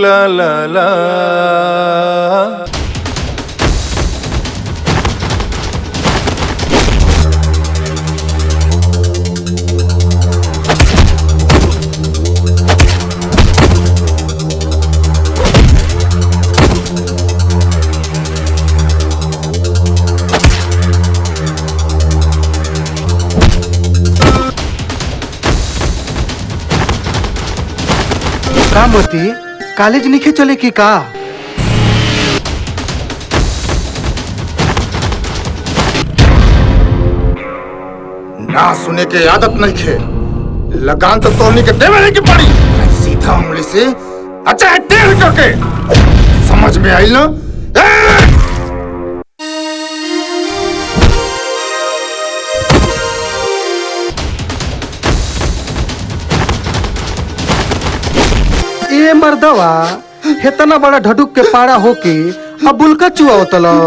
ला ला ला। का मोती कॉलेज नहीं चले की का? ना सुने के आदत नहीं खे, लगान तो तोड़ने के देवे नहीं की पड़ी। सीधा उंगली से अच्छा है टेढ़ करके समझ में आई ना? ए मर्दवा इतना बड़ा ढडुक के पाड़ा होके अब बुलका चुआ तलो।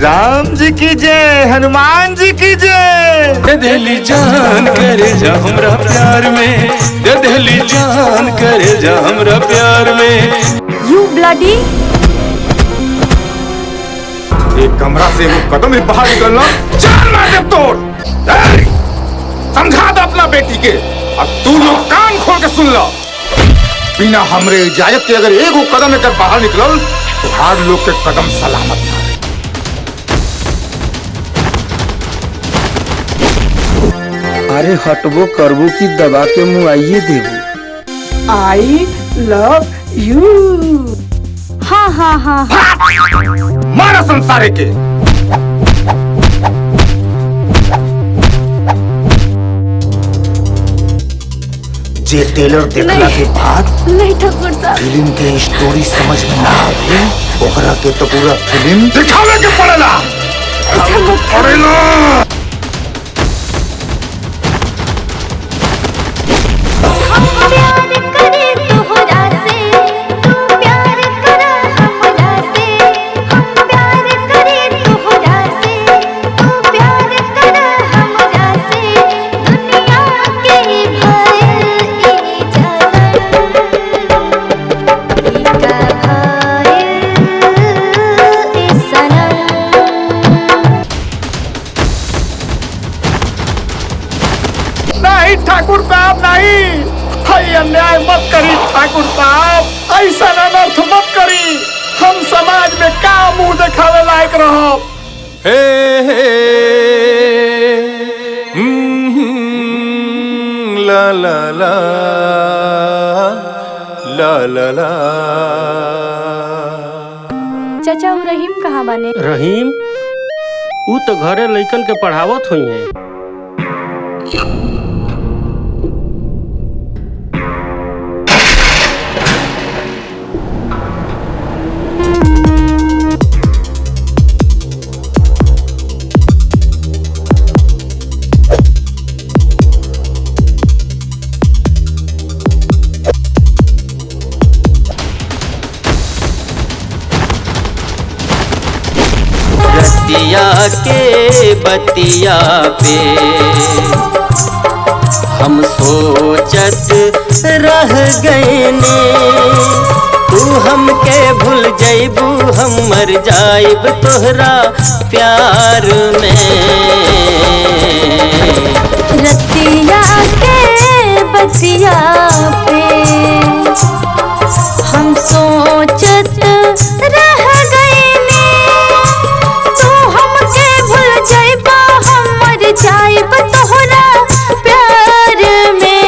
राम जी की जय, हनुमान जी की जय। दे दिली जान करे जा हमरा प्यार में, दे दिली जान करे जा हमरा प्यार में। You bloody! एक कमरा से वो कदम ही बाहर निकलना जान मार दे तोड़। समझा दो अपना बेटी के, अब तू लोग कान खोल के सुन लो। बिना हमरे इजाजत के अगर एक वो कदम लेकर बाहर निकल तो हर लोग के कदम सलामत ना। अरे हटबो करबो की दबा के मुआइए देबो। I love you. हाँ हाँ हाँ मारा संसारे के। जे टेलर देखला के बाद नहीं ठाकुर साहब, फिल्म के स्टोरी समझ में ना आवे ओकरा के तो पूरा फिल्म दिखावे के पड़ेला। नहीं ठाकुर साहब नहीं, हाय अन्याय मत करी ठाकुर साहब, ऐसा अनर्थ मत करी। हम समाज में का मुंह दिखावे लायक रहो। ला ला ला ला ला ला। चाचा वो रहीम कहाँ बने? रहीम ऊ तो घरे लइकन के पढ़ावत हुई है। बतिया के बतिया पे हम सोचत रह गए ने, तू हमके भूल जइबू हम मर जाइब तोहरा प्यार में। रतिया के बतिया पे हम सोचत रह गए ने, तू हमके भूल जाइबा हम मर जाइब तोहरा प्यार में।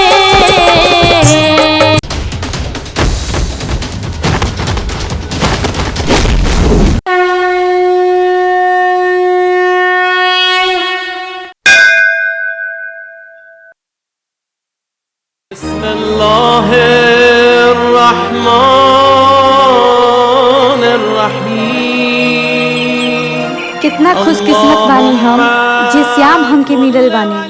कितना खुशकिस्मत बानी हम जे श्याम हमके मिलल बानी।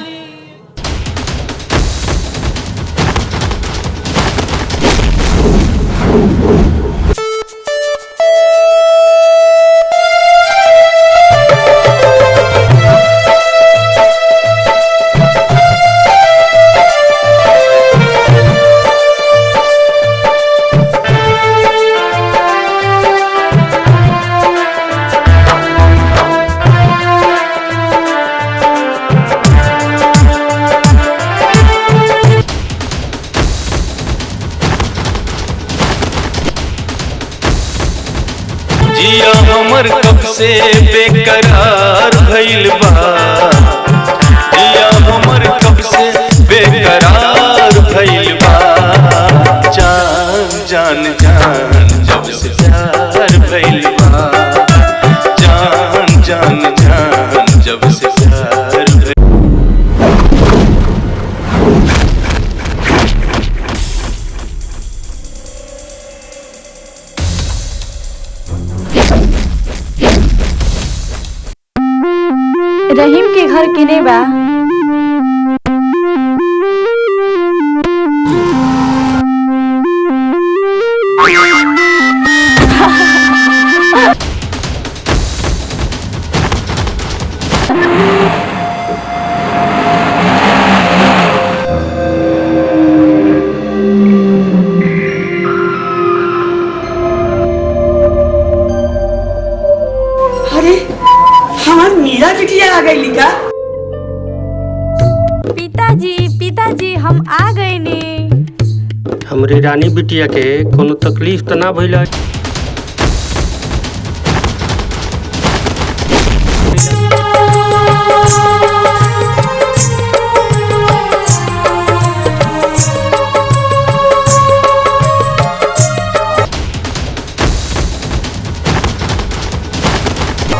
जिया हमर कब से बेकरार भइल बा, जिया हमर कब से बेकरार भइल बा। जान जान जान जब से प्यार भइल बा, जान जान जान जब से प्यार भइल। रहीम के घर केने बा? अरे हमार मीरा बिटिया आ गई का? पिताजी हम आ गए ने। हमरे रानी बिटिया के कोनो तकलीफ त ना भइल?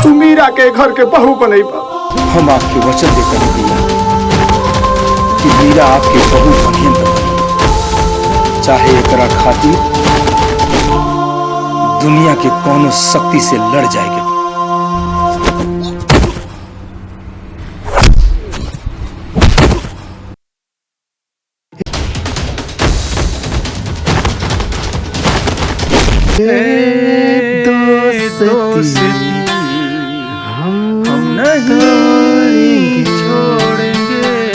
तू मीरा के घर के बहू बनैबा। हम आपके वचन देकर भैया कि मीरा आपके बहू बनियन त बनी, चाहे एकरा खातिर दुनिया के कोनो शक्ति से लड़ जाएगी। हम नहीं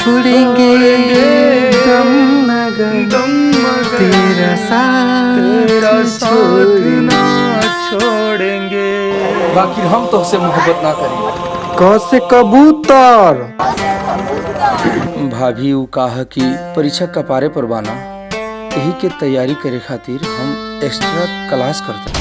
छोड़ेंगे दम मगर तेरा साथ ना छोड़ेंगे। बाकी हम तो से मोहब्बत ना करेंगे। कैसे कबूतर भाभी उ कहा कि परीक्षा कपारे पर बाना, यही के तैयारी करे खातिर हम एक्स्ट्रा क्लास करते।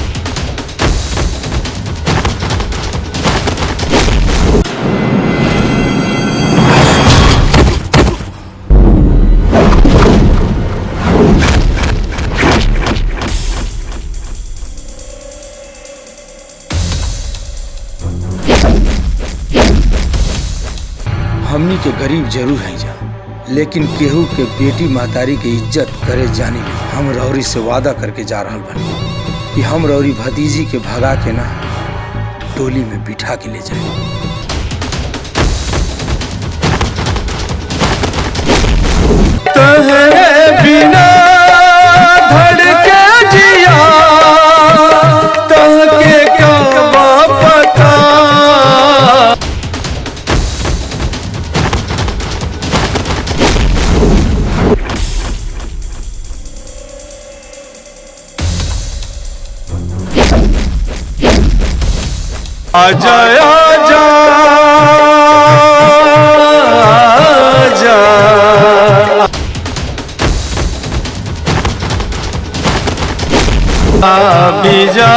हमनी के गरीब जरूर है जा, लेकिन केहू के बेटी महतारी के इज्जत करे जाने में हम रौरी से वादा करके जा रहा बनी कि हम रौरी भतीजी के भगा के ना डोली में बिठा के ले जाए। तहरे बिना धड़के जिया, तहके का पता। आजा आजा आजा आबिजा।